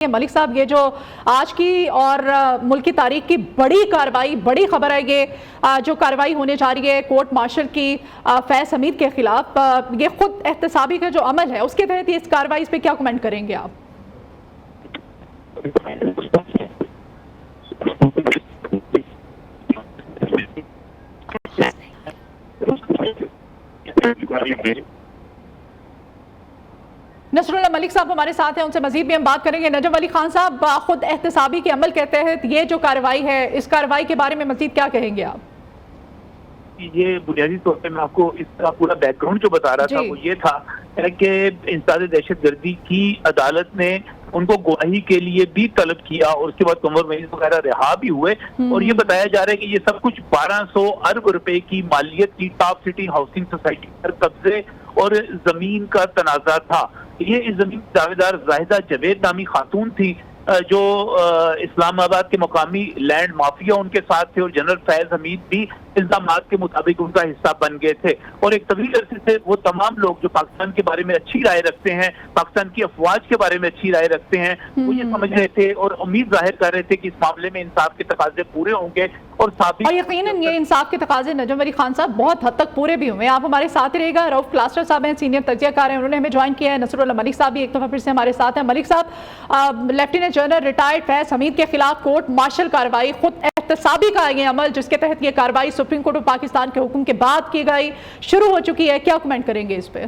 ملک صاحب، یہ جو آج کی اور ملک کی تاریخ کی بڑی کارروائی، بڑی خبر ہے، یہ جو کارروائی ہونے جا رہی ہے کورٹ مارشل کی فیض حمید کے خلاف، یہ خود احتسابی کا جو عمل ہے اس کے تحت اس کارروائی، اس پہ کیا کمنٹ کریں گے آپ؟ نصر اللہ ملک صاحب ہمارے ساتھ ہیں، ان سے مزید بھی ہم بات کریں گے۔ نجم علی خان صاحب، خود احتسابی کے عمل کے تحت یہ جو کارروائی ہے، اس کارروائی کے بارے میں مزید کیا کہیں گے آپ؟ یہ بنیادی طور پہ میں آپ کو اس کا پورا بیک گراؤنڈ جو بتا رہا تھا وہ یہ تھا کہ انسداد دہشت گردی کی عدالت نے ان کو گواہی کے لیے بھی طلب کیا اور اس کے بعد قمر مئیز وغیرہ رہا بھی ہوئے، اور یہ بتایا جا رہا ہے کہ یہ سب کچھ 1200 ارب روپے کی مالیت کی ٹاپ سٹی ہاؤسنگ سوسائٹی پر قبضے اور زمین کا تنازع تھا۔ یہ اس زمین کی دعویدار زاہدہ جاوید نامی خاتون تھی جو اسلام آباد کے مقامی لینڈ مافیا ان کے ساتھ تھے، اور جنرل فیض حمید بھی الزامات کے مطابق ان کا حصہ بن گئے تھے، اور ایک طویل عرصے سے وہ تمام لوگ جو پاکستان کے بارے میں اچھی رائے رکھتے ہیں، پاکستان کی افواج کے بارے میں اچھی رائے رکھتے ہیں، وہ یہ سمجھ رہے تھے اور امید ظاہر کر رہے تھے کہ اس معاملے میں انصاف کے تقاضے پورے ہوں گے، اور یقیناً یہ انصاف کے تقاضے نجم علی خان صاحب بہت حد تک پورے بھی ہوئے ہیں۔ آپ ہمارے ساتھ رہے گا۔ رؤف کلاسٹر صاحب ہیں، سینئر تجزیہ کار ہیں، انہوں نے ہمیں جوائن کیا ہے۔ نصر اللہ ملک صاحب بھی ایک دفعہ پھر سے ہمارے ساتھ ہیں۔ ملک صاحب، لیفٹیننٹ جنرل ریٹائرڈ فیض حمید کے خلاف کورٹ مارشل کارروائی، خود احتسابی کا یہ عمل جس کے تحت یہ کارروائی سپریم کورٹ آف پاکستان کے حکم کے بعد کی گئی، شروع ہو چکی ہے، کیا کمنٹ کریں گے اس پہ؟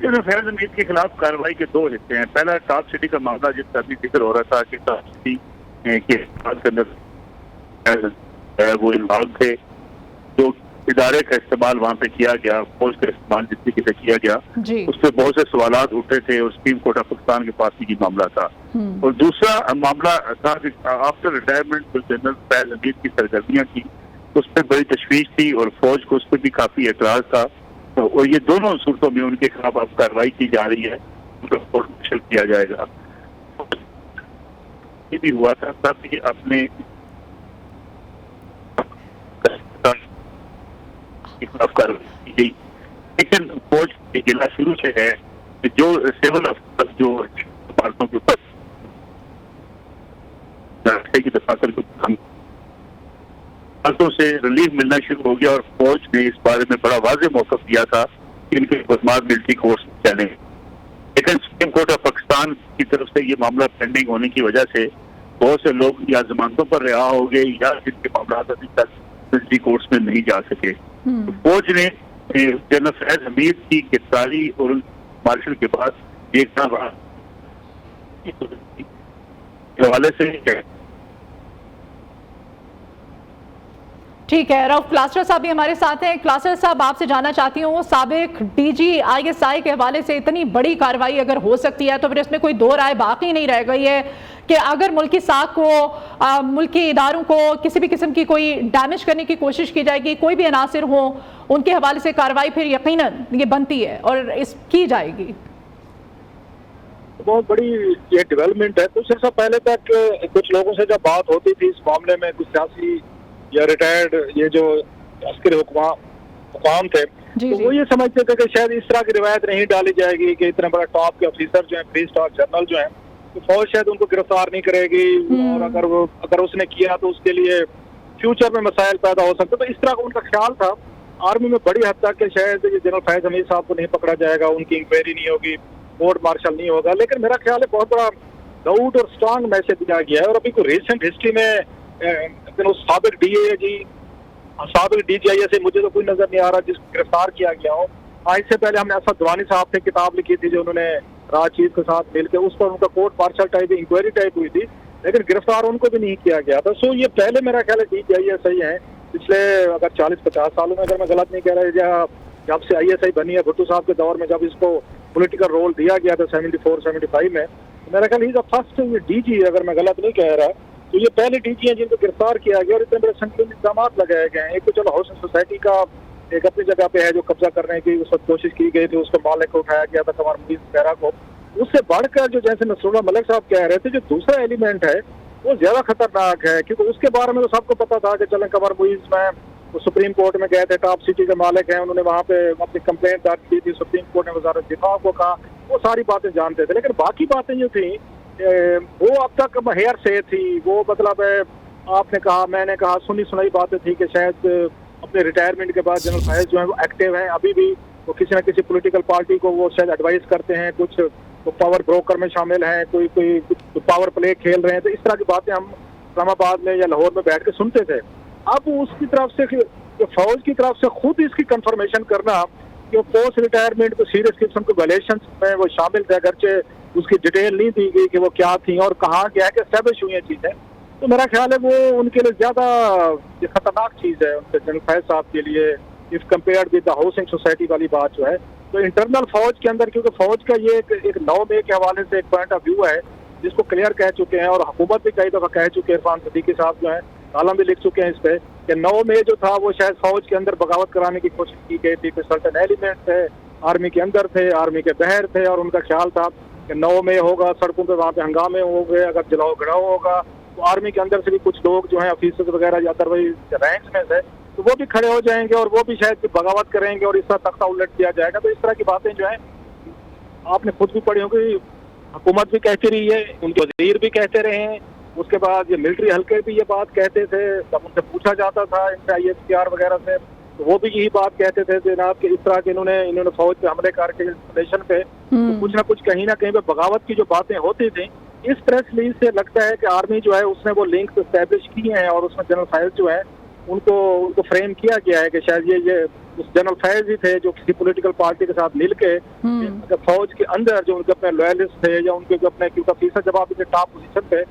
فیض حمید کے خلاف کارروائی کے دو حصے ہیں۔ پہلا ٹاپ سٹی کا معاملہ جس کا ابھی ذکر ہو رہا تھا کہ ٹاپ سٹی کے اندر وہ انوالو تھے، جو ادارے کا استعمال وہاں پہ کیا گیا، فوج کا استعمال جس طریقے سے کیا گیا، اس پہ بہت سے سوالات اٹھے تھے اور سپریم کورٹ آف پاکستان کے پاس یہ معاملہ تھا۔ اور دوسرا معاملہ تھا کہ آفٹر ریٹائرمنٹ جنرل فیض حمید کی سرگرمیاں کی، اس پہ بڑی تشویش تھی اور فوج کو اس پہ بھی کافی اعتراض تھا، اور یہ دونوں صورتوں میں ان کے خلاف اب کارروائی کی جا رہی ہے، ان کا کورٹ مارشل کیا جائے گا۔ یہ بھی ہوا تھا تب یہ اپنے خلاف کارروائی کی گئی، لیکن فوج کی ضلع شروع سے ہے کہ جو سول افسر جو بھارتوں کے اوپر کی دفاتر سے ریلیف ملنا شروع ہو گیا، اور فوج نے اس بارے میں بڑا واضح موقف دیا تھا کہ ان کے خدمات ملٹری کورٹس میں چلیں، لیکن سپریم کورٹ آف پاکستان کی طرف سے یہ معاملہ پینڈنگ ہونے کی وجہ سے بہت سے لوگ یا ضمانتوں پر رہا ہو گئے یا جن کے معاملات ابھی تک ملٹری کورٹس میں نہیں جا سکے۔ فوج نے جنرل فیض حمید کی گرفتاری اور مارشل کے بعد ایک حوالے سے ٹھیک ہے۔ رؤف کلاسٹر صاحب بھی ہمارے ساتھ ہیں۔ کلاسٹر صاحب، آپ سے جاننا چاہتی ہوں، سابق ڈی جی ISI کے حوالے سے اتنی بڑی کارروائی اگر ہو سکتی ہے تو پھر اس میں کوئی دو رائے باقی نہیں رہ گئی ہے کہ اگر ملکی ساکھ کو، ملکی اداروں کو کسی بھی قسم کی کوئی ڈیمیج کرنے کی کوشش کی جائے گی، کوئی بھی عناصر ہوں ان کے حوالے سے کارروائی پھر یقیناً یہ بنتی ہے اور اس کی جائے گی۔ بہت بڑی یہ ڈیولپمنٹ ہے۔ کچھ عرصہ پہلے تک کچھ لوگوں سے جب بات ہوتی تھی اس معاملے میں، کچھ سیاسی یا ریٹائرڈ یہ جو عسکری حکام تھے، تو وہ یہ سمجھتے تھے کہ شاید اس طرح کی روایت نہیں ڈالی جائے گی کہ اتنے بڑا ٹاپ کے افیسر جو ہیں، 3 اسٹار جنرل جو ہیں، تو فوج شاید ان کو گرفتار نہیں کرے گی، اور اگر اس نے کیا تو اس کے لیے فیوچر میں مسائل پیدا ہو سکتے، تو اس طرح کا ان کا خیال تھا آرمی میں بڑی حد تک کہ شاید جنرل فیض حمید صاحب کو نہیں پکڑا جائے گا، ان کی انکوائری نہیں ہوگی، کورٹ مارشل نہیں ہوگا۔ لیکن میرا خیال ہے بہت بڑا لاؤڈ اور اسٹرانگ میسج دیا گیا ہے، اور ابھی کوئی ریسنٹ ہسٹری میں سابق سابق DGI سے مجھے تو کوئی نظر نہیں آ رہا جس کو گرفتار کیا گیا ہو۔ اس سے پہلے ہم نے اسد دوانی صاحب نے کتاب لکھی تھی جو انہوں نے راج چیف کے ساتھ مل کے، اس پر ان کا court martial type inquiry type ہوئی تھی، لیکن گرفتار ان کو بھی نہیں کیا گیا تھا۔ سو یہ پہلے میرا خیال ہے DGI صحیح ہے پچھلے اگر 40-50 سالوں میں، اگر میں غلط نہیں کہہ رہا، جب سے ISI بنی ہے بھٹو صاحب کے دور میں، جب اس کو پولیٹیکل رول دیا گیا تھا 74-75 میں، میرا خیال ہے فرسٹ DG، اگر میں غلط نہیں کہہ رہا تو یہ پہلے DG ہیں جن کو گرفتار کیا گیا، اور اتنے بڑے سنگین الزامات لگائے گئے ہیں۔ ایک تو چلو ہاؤسنگ سوسائٹی کا ایک اپنی جگہ پہ ہے جو قبضہ کرنے کی اس وقت کوشش کی گئی تھی، اس کو مالک کو اٹھایا گیا تھا قمر مئیز وغیرہ کو، اس سے بڑھ کر جو جیسے نصر اللہ ملک صاحب کہہ رہے تھے، جو دوسرا ایلیمنٹ ہے وہ زیادہ خطرناک ہے، کیونکہ اس کے بارے میں تو سب کو پتا تھا کہ چلیں قمر مئیز میں وہ سپریم کورٹ میں گئے تھے، ٹاپ سٹی کے مالک ہیں، انہوں نے وہاں پہ اپنی کمپلینٹ درج کی تھی، سپریم کورٹ نے وزارت دفاع کو کہا، وہ ساری باتیں جانتے تھے، لیکن باقی باتیں جو تھیں وہ اب تک ہیئر سے تھی، وہ مطلب آپ نے کہا میں نے کہا سنی سنائی باتیں تھی کہ شاید اپنے ریٹائرمنٹ کے بعد جنرل فیض جو ہیں وہ ایکٹیو ہیں، ابھی بھی وہ کسی نہ کسی پولیٹیکل پارٹی کو وہ شاید ایڈوائز کرتے ہیں، کچھ پاور بروکر میں شامل ہیں، کوئی پاور پلے کھیل رہے ہیں، تو اس طرح کی باتیں ہم اسلام آباد میں یا لاہور میں بیٹھ کے سنتے تھے۔ اب اس کی طرف سے فوج کی طرف سے خود اس کی کنفرمیشن کرنا کہ پوسٹ ریٹائرمنٹ کو سیریس قسم کے ویلیشنز میں وہ شامل تھے، اگرچہ اس کی ڈیٹیل نہیں دی گئی کہ وہ کیا تھیں اور کہاں کیا کہ اسٹیبلش ہوئی ہیں چیزیں، تو میرا خیال ہے وہ ان کے لیے زیادہ خطرناک چیز ہے ان کے جنرل فیض صاحب کے لیے if compared with the housing society والی بات جو ہے۔ تو انٹرنل فوج کے اندر، کیونکہ فوج کا یہ ایک 9 مئی کے حوالے سے ایک پوائنٹ آف ویو ہے جس کو کلیئر کہہ چکے ہیں، اور حکومت بھی کئی دفعہ کہہ چکے ہیں، عرفان صدیقی صاحب جو ہیں کالم بھی لکھ چکے ہیں اس پہ کہ 9 مئی جو تھا وہ شاید فوج کے اندر بغاوت کرانے کی کوشش کی گئی تھی، کہ سرٹن ایلیمنٹ تھے آرمی کے اندر تھے، آرمی کے بہر تھے، اور ان کا خیال تھا کہ 9 مئی ہوگا، سڑکوں پہ وہاں پہ ہنگامے ہو گئے، اگر جلاؤ گڑاؤ ہوگا تو آرمی کے اندر سے بھی کچھ لوگ جو ہیں آفیسر وغیرہ یا ادروائز رینکس میں سے تو وہ بھی کھڑے ہو جائیں گے اور وہ بھی شاید بغاوت کریں گے اور اس طرح تختہ الٹ کیا جائے گا۔ تو اس طرح کی باتیں جو ہیں آپ نے خود بھی پڑھی ہوں کہ حکومت بھی کہتی رہی ہے، ان کے وزیر بھی کہتے رہے ہیں، اس کے بعد یہ ملٹری حلقے بھی یہ بات کہتے تھے، جب ان سے پوچھا جاتا تھا ISPR وغیرہ سے تو وہ بھی یہی بات کہتے تھے جناب کہ اس طرح کے انہوں نے فوج پہ حملے کر کے انسٹالیشن پہ تو کچھ نہ کچھ کہیں نہ کہیں پہ بغاوت کی جو باتیں ہوتی تھیں۔ اس پریس ریلیز سے لگتا ہے کہ آرمی جو ہے اس نے وہ لنکس اسٹیبلش کیے ہیں اور اس میں جنرل فیض جو ہے ان کو فریم کیا گیا ہے کہ شاید یہ اس جنرل فیض ہی تھے جو کسی پولیٹیکل پارٹی کے ساتھ مل کے فوج کے اندر جو ان کے اپنے لویلسٹ تھے یا ان کے جو اپنے کیونکہ آفیسر جب آپ ٹاپ پوزیشن پہ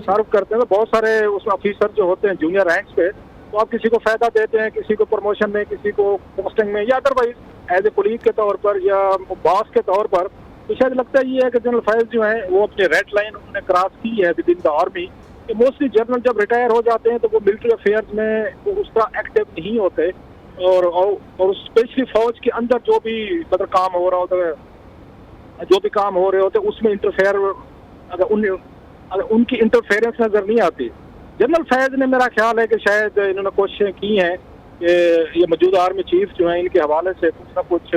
سرو کرتے ہیں تو بہت سارے اس میں آفیسر جو ہوتے ہیں جونیئر رینکس پہ، تو آپ کسی کو فائدہ دیتے ہیں، کسی کو پروموشن میں، کسی کو پوسٹنگ میں، یا ادروائز ایز اے کولیگ کے طور پر یا باس کے طور پر، تو شاید لگتا یہ ہے کہ جنرل فیض جو ہیں وہ اپنے ریڈ لائن انہوں نے کراس کی ہے ود ان دا آرمی کہ موسٹلی جنرل جب ریٹائر ہو جاتے ہیں تو وہ ملٹری افیئرز میں وہ اس طرح ایکٹیو نہیں ہوتے، اور اسپیشلی فوج کے اندر جو بھی مطلب کام ہو رہا ہوتا ہے، جو بھی کام ہو رہے ہوتے اس میں انٹرفیئر اگر ان کی انٹرفیئرنس نظر نہیں آتی۔ جنرل فیض نے میرا خیال ہے کہ شاید انہوں نے کوششیں کی ہیں کہ یہ موجودہ آرمی چیف جو ہیں ان کے حوالے سے کچھ نہ کچھ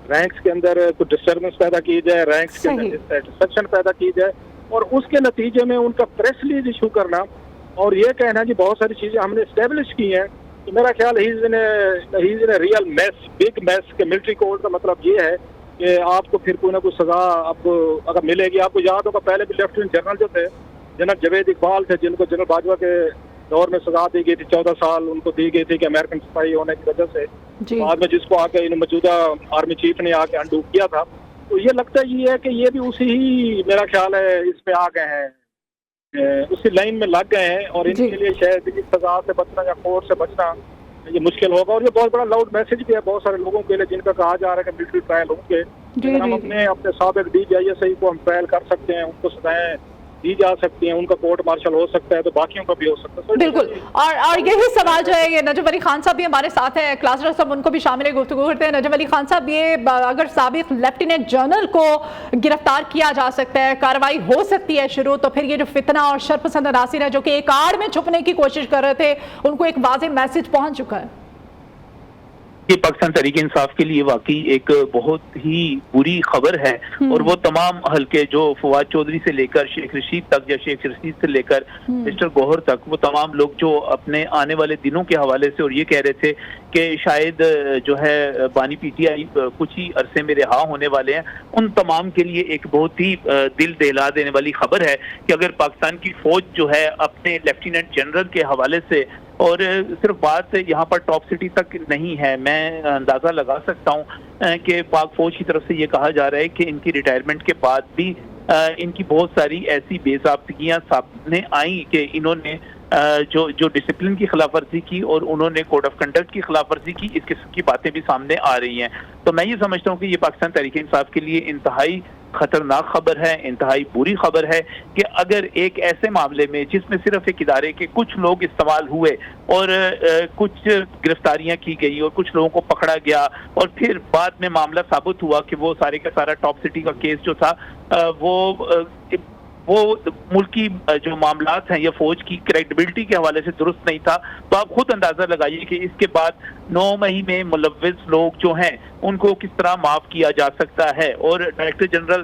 رینکس کے اندر کچھ ڈسٹربنس پیدا کی جائے، رینکس کے اندر ڈسٹرکشن پیدا کی جائے، اور اس کے نتیجے میں ان کا پریس ریلیز ایشو کرنا اور یہ کہنا کہ بہت ساری چیزیں ہم نے اسٹیبلش کی ہیں، تو میرا خیال ہی is in real mess, big mess کہ ملٹری کوڈ کا مطلب یہ ہے کہ آپ کو پھر کوئی نہ کوئی سزا آپ کو اگر ملے گی۔ آپ کو یاد ہوگا پہلے بھی لیفٹیننٹ جنرل جو تھے جنرل جاوید اقبال تھے جن کو جنرل باجوہ کے دور میں سزا دی گئی تھی، 14 سال ان کو دی گئی تھی کہ امریکن سپاہی ہونے کی وجہ سے، بعد میں جس کو آ کے موجودہ آرمی چیف نے آ کے انڈو کیا تھا۔ تو یہ لگتا یہ ہے کہ یہ بھی اسی ہی میرا خیال ہے اس پہ آ گئے ہیں، اسی لائن میں لگ گئے ہیں، اور ان کے لیے شاید اس سزا سے بچنا یا کورٹ سے بچنا یہ مشکل ہوگا، اور یہ بہت بڑا لاؤڈ میسج بھی ہے بہت سارے لوگوں کے لیے جن کا کہا جا رہا ہے کہ ملٹری ٹرائل ہوں گے، ہم اپنے سابق DGISI کو ہم ٹرائل کر سکتے ہیں، ان کو سزائیں دی جا سکتی ہیں، ان کا کورٹ مارشل ہو سکتا ہے، تو باقیوں کا بھی ہو سکتا ہے۔ بالکل، اور یہی سوال جو ہے یہ نجم علی خان صاحب بھی ہمارے ساتھ ہیں، کلاس ڈاکٹر صاحب ان کو بھی شامل گفتگو کرتے ہیں۔ نجم علی خان صاحب، یہ اگر سابق لیفٹیننٹ جنرل کو گرفتار کیا جا سکتا ہے، کارروائی ہو سکتی ہے شروع، تو پھر یہ جو فتنہ اور شرپسند عناصر ہیں جو کہ ایک آڑ میں چھپنے کی کوشش کر رہے تھے، ان کو ایک واضح میسج پہنچ چکا ہے۔ یہ پاکستان تحریک انصاف کے لیے واقعی ایک بہت ہی بری خبر ہے، اور وہ تمام حلقے جو فواد چودھری سے لے کر شیخ رشید تک یا شیخ رشید سے لے کر مسٹر گوہر تک، وہ تمام لوگ جو اپنے آنے والے دنوں کے حوالے سے اور یہ کہہ رہے تھے کہ شاید جو ہے بانی PTI کچھ ہی عرصے میں رہا ہونے والے ہیں، ان تمام کے لیے ایک بہت ہی دل دہلا دینے والی خبر ہے کہ اگر پاکستان کی فوج جو ہے اپنے لیفٹیننٹ جنرل کے حوالے سے، اور صرف بات یہاں پر ٹاپ سٹی تک نہیں ہے، میں اندازہ لگا سکتا ہوں کہ پاک فوج کی طرف سے یہ کہا جا رہا ہے کہ ان کی ریٹائرمنٹ کے بعد بھی ان کی بہت ساری ایسی بے ضابطگیاں سامنے آئیں کہ انہوں نے جو ڈسپلن کی خلاف ورزی کی اور انہوں نے کوڈ آف کنڈکٹ کی خلاف ورزی کی، اس قسم کی باتیں بھی سامنے آ رہی ہیں۔ تو میں یہ سمجھتا ہوں کہ یہ پاکستان تحریک انصاف کے لیے انتہائی خطرناک خبر ہے، انتہائی بری خبر ہے کہ اگر ایک ایسے معاملے میں جس میں صرف ایک ادارے کے کچھ لوگ استعمال ہوئے اور کچھ گرفتاریاں کی گئی اور کچھ لوگوں کو پکڑا گیا، اور پھر بعد میں معاملہ ثابت ہوا کہ وہ سارے کا سارا ٹاپ سٹی کا کیس جو تھا وہ ملکی جو معاملات ہیں یا فوج کی کریڈیبلٹی کے حوالے سے درست نہیں تھا، تو آپ خود اندازہ لگائیے کہ اس کے بعد 9 مئی میں ملوث لوگ جو ہیں ان کو کس طرح معاف کیا جا سکتا ہے۔ اور ڈائریکٹر جنرل